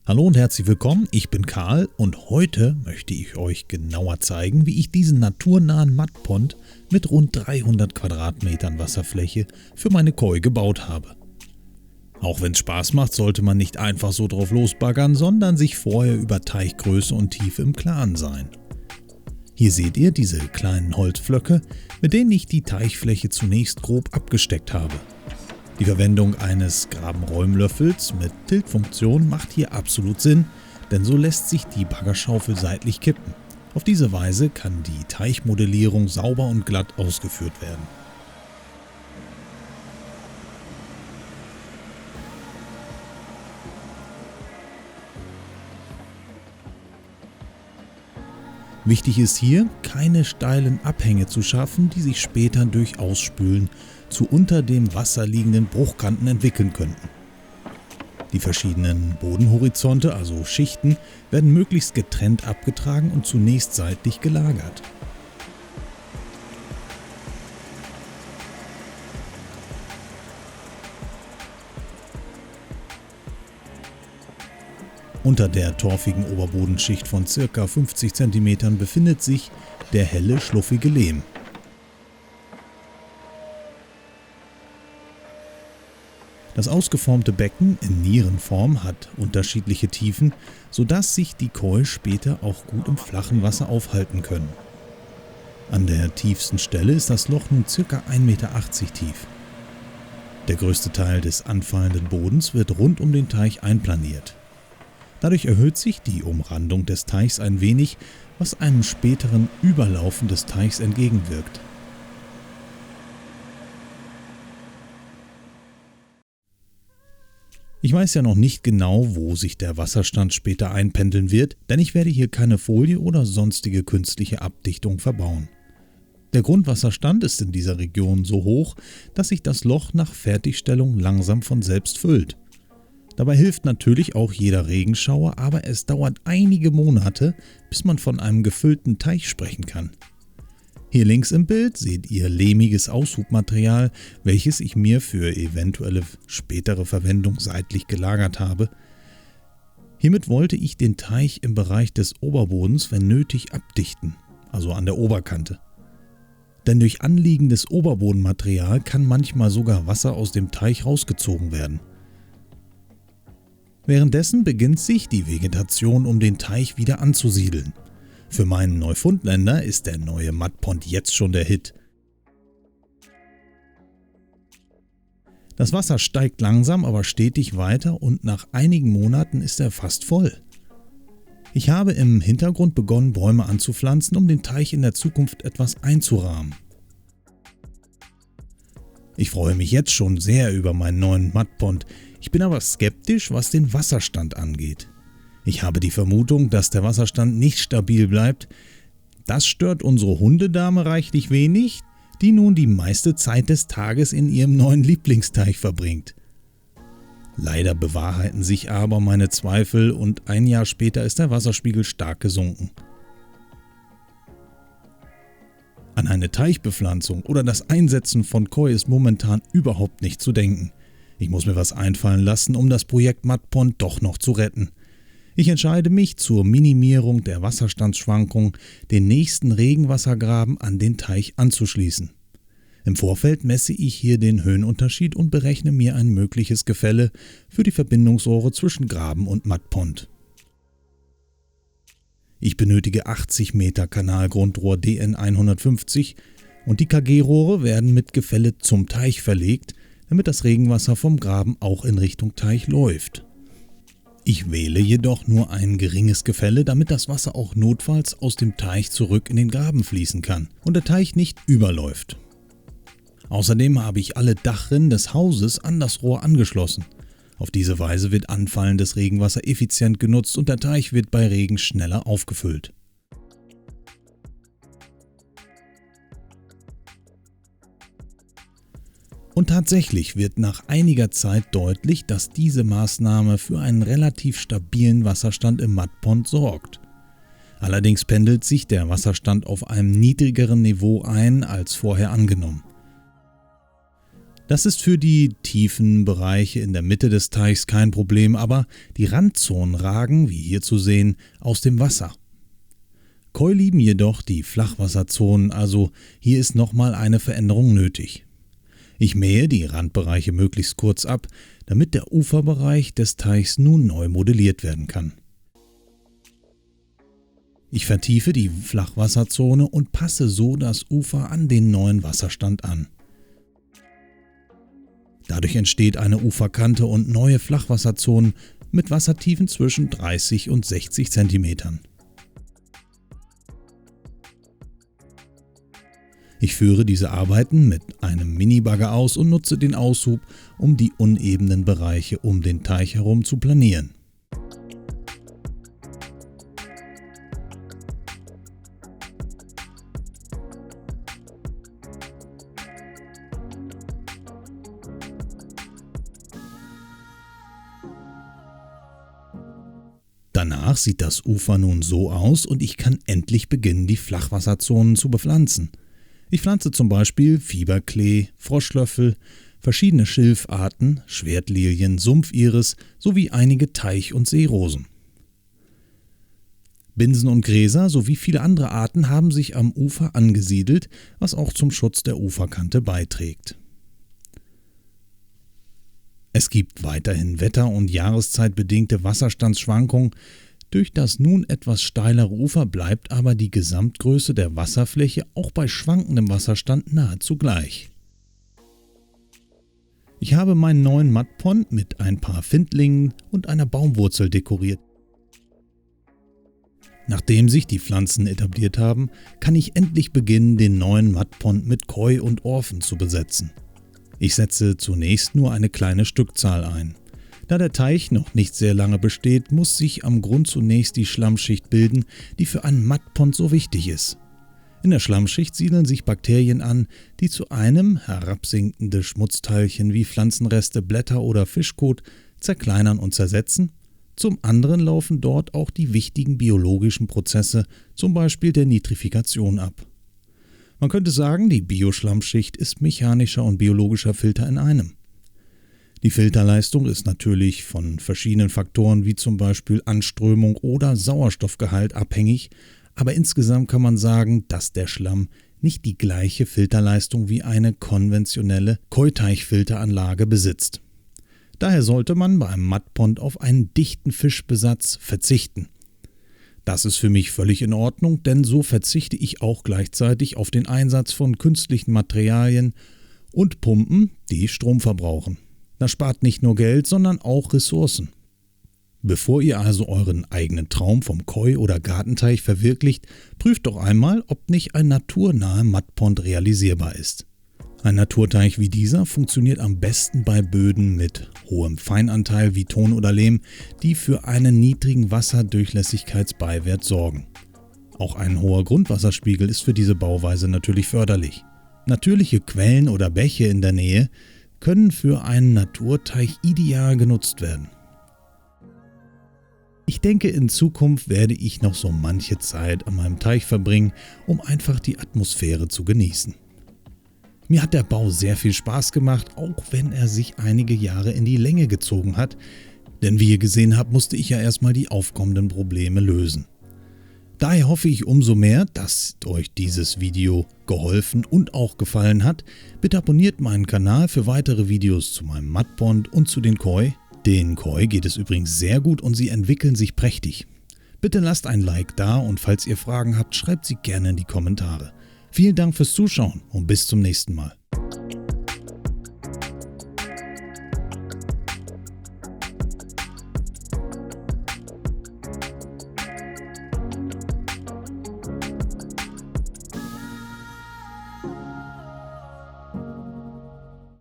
Hallo und herzlich willkommen, ich bin Karl und heute möchte ich euch genauer zeigen, wie ich diesen naturnahen Mudpond mit rund 300 Quadratmetern Wasserfläche für meine Koi gebaut habe. Auch wenn es Spaß macht, sollte man nicht einfach so drauf losbaggern, sondern sich vorher über Teichgröße und Tiefe im Klaren sein. Hier seht ihr diese kleinen Holzpflöcke, mit denen ich die Teichfläche zunächst grob abgesteckt habe. Die Verwendung eines Grabenräumlöffels mit Tiltfunktion macht hier absolut Sinn, denn so lässt sich die Baggerschaufel seitlich kippen. Auf diese Weise kann die Teichmodellierung sauber und glatt ausgeführt werden. Wichtig ist hier, keine steilen Abhänge zu schaffen, die sich später durch Ausspülen zu unter dem Wasser liegenden Bruchkanten entwickeln könnten. Die verschiedenen Bodenhorizonte, also Schichten, werden möglichst getrennt abgetragen und zunächst seitlich gelagert. Unter der torfigen Oberbodenschicht von ca. 50 cm befindet sich der helle, schluffige Lehm. Das ausgeformte Becken in Nierenform hat unterschiedliche Tiefen, sodass sich die Koi später auch gut im flachen Wasser aufhalten können. An der tiefsten Stelle ist das Loch nun ca. 1,80 Meter tief. Der größte Teil des anfallenden Bodens wird rund um den Teich einplaniert. Dadurch erhöht sich die Umrandung des Teichs ein wenig, was einem späteren Überlaufen des Teichs entgegenwirkt. Ich weiß ja noch nicht genau, wo sich der Wasserstand später einpendeln wird, denn ich werde hier keine Folie oder sonstige künstliche Abdichtung verbauen. Der Grundwasserstand ist in dieser Region so hoch, dass sich das Loch nach Fertigstellung langsam von selbst füllt. Dabei hilft natürlich auch jeder Regenschauer, aber es dauert einige Monate, bis man von einem gefüllten Teich sprechen kann. Hier links im Bild seht ihr lehmiges Aushubmaterial, welches ich mir für eventuelle spätere Verwendung seitlich gelagert habe. Hiermit wollte ich den Teich im Bereich des Oberbodens, wenn nötig, abdichten, also an der Oberkante. Denn durch anliegendes Oberbodenmaterial kann manchmal sogar Wasser aus dem Teich rausgezogen werden. Währenddessen beginnt sich die Vegetation um den Teich wieder anzusiedeln. Für meinen Neufundländer ist der neue Mudpond jetzt schon der Hit. Das Wasser steigt langsam, aber stetig weiter und nach einigen Monaten ist er fast voll. Ich habe im Hintergrund begonnen, Bäume anzupflanzen, um den Teich in der Zukunft etwas einzurahmen. Ich freue mich jetzt schon sehr über meinen neuen Mudpond. Ich bin aber skeptisch, was den Wasserstand angeht. Ich habe die Vermutung, dass der Wasserstand nicht stabil bleibt. Das stört unsere Hundedame reichlich wenig, die nun die meiste Zeit des Tages in ihrem neuen Lieblingsteich verbringt. Leider bewahrheiten sich aber meine Zweifel und ein Jahr später ist der Wasserspiegel stark gesunken. An eine Teichbepflanzung oder das Einsetzen von Koi ist momentan überhaupt nicht zu denken. Ich muss mir was einfallen lassen, um das Projekt Mudpond doch noch zu retten. Ich entscheide mich zur Minimierung der Wasserstandsschwankungen, den nächsten Regenwassergraben an den Teich anzuschließen. Im Vorfeld messe ich hier den Höhenunterschied und berechne mir ein mögliches Gefälle für die Verbindungsrohre zwischen Graben und Mudpond. Ich benötige 80 Meter Kanalgrundrohr DN 150 und die KG-Rohre werden mit Gefälle zum Teich verlegt, damit das Regenwasser vom Graben auch in Richtung Teich läuft. Ich wähle jedoch nur ein geringes Gefälle, damit das Wasser auch notfalls aus dem Teich zurück in den Graben fließen kann und der Teich nicht überläuft. Außerdem habe ich alle Dachrinnen des Hauses an das Rohr angeschlossen. Auf diese Weise wird anfallendes Regenwasser effizient genutzt und der Teich wird bei Regen schneller aufgefüllt. Und tatsächlich wird nach einiger Zeit deutlich, dass diese Maßnahme für einen relativ stabilen Wasserstand im Mudpond sorgt. Allerdings pendelt sich der Wasserstand auf einem niedrigeren Niveau ein als vorher angenommen. Das ist für die tiefen Bereiche in der Mitte des Teichs kein Problem, aber die Randzonen ragen, wie hier zu sehen, aus dem Wasser. Koi lieben jedoch die Flachwasserzonen, also hier ist nochmal eine Veränderung nötig. Ich mähe die Randbereiche möglichst kurz ab, damit der Uferbereich des Teichs nun neu modelliert werden kann. Ich vertiefe die Flachwasserzone und passe so das Ufer an den neuen Wasserstand an. Dadurch entsteht eine Uferkante und neue Flachwasserzonen mit Wassertiefen zwischen 30 und 60 cm. Ich führe diese Arbeiten mit einem Minibagger aus und nutze den Aushub, um die unebenen Bereiche um den Teich herum zu planieren. Danach sieht das Ufer nun so aus und ich kann endlich beginnen, die Flachwasserzonen zu bepflanzen. Ich pflanze zum Beispiel Fieberklee, Froschlöffel, verschiedene Schilfarten, Schwertlilien, Sumpfiris sowie einige Teich- und Seerosen. Binsen und Gräser sowie viele andere Arten haben sich am Ufer angesiedelt, was auch zum Schutz der Uferkante beiträgt. Es gibt weiterhin wetter- und jahreszeitbedingte Wasserstandsschwankungen. Durch das nun etwas steilere Ufer bleibt aber die Gesamtgröße der Wasserfläche auch bei schwankendem Wasserstand nahezu gleich. Ich habe meinen neuen Mudpond mit ein paar Findlingen und einer Baumwurzel dekoriert. Nachdem sich die Pflanzen etabliert haben, kann ich endlich beginnen, den neuen Mudpond mit Koi und Orphen zu besetzen. Ich setze zunächst nur eine kleine Stückzahl ein. Da der Teich noch nicht sehr lange besteht, muss sich am Grund zunächst die Schlammschicht bilden, die für einen Mudpond so wichtig ist. In der Schlammschicht siedeln sich Bakterien an, die zu einem herabsinkende Schmutzteilchen wie Pflanzenreste, Blätter oder Fischkot zerkleinern und zersetzen. Zum anderen laufen dort auch die wichtigen biologischen Prozesse, zum Beispiel der Nitrifikation ab. Man könnte sagen, die Bioschlammschicht ist mechanischer und biologischer Filter in einem. Die Filterleistung ist natürlich von verschiedenen Faktoren wie zum Beispiel Anströmung oder Sauerstoffgehalt abhängig, aber insgesamt kann man sagen, dass der Schlamm nicht die gleiche Filterleistung wie eine konventionelle Koi-Teichfilteranlage besitzt. Daher sollte man bei einem Mudpond auf einen dichten Fischbesatz verzichten. Das ist für mich völlig in Ordnung, denn so verzichte ich auch gleichzeitig auf den Einsatz von künstlichen Materialien und Pumpen, die Strom verbrauchen. Das spart nicht nur Geld, sondern auch Ressourcen. Bevor ihr also euren eigenen Traum vom Koi- oder Gartenteich verwirklicht, prüft doch einmal, ob nicht ein naturnaher Mudpond realisierbar ist. Ein Naturteich wie dieser funktioniert am besten bei Böden mit hohem Feinanteil wie Ton oder Lehm, die für einen niedrigen Wasserdurchlässigkeitsbeiwert sorgen. Auch ein hoher Grundwasserspiegel ist für diese Bauweise natürlich förderlich. Natürliche Quellen oder Bäche in der Nähe können für einen Naturteich ideal genutzt werden. Ich denke, in Zukunft werde ich noch so manche Zeit an meinem Teich verbringen, um einfach die Atmosphäre zu genießen. Mir hat der Bau sehr viel Spaß gemacht, auch wenn er sich einige Jahre in die Länge gezogen hat, denn wie ihr gesehen habt, musste ich ja erstmal die aufkommenden Probleme lösen. Daher hoffe ich umso mehr, dass euch dieses Video geholfen und auch gefallen hat. Bitte abonniert meinen Kanal für weitere Videos zu meinem Mudpond und zu den Koi. Den Koi geht es übrigens sehr gut und sie entwickeln sich prächtig. Bitte lasst ein Like da und falls ihr Fragen habt, schreibt sie gerne in die Kommentare. Vielen Dank fürs Zuschauen und bis zum nächsten Mal.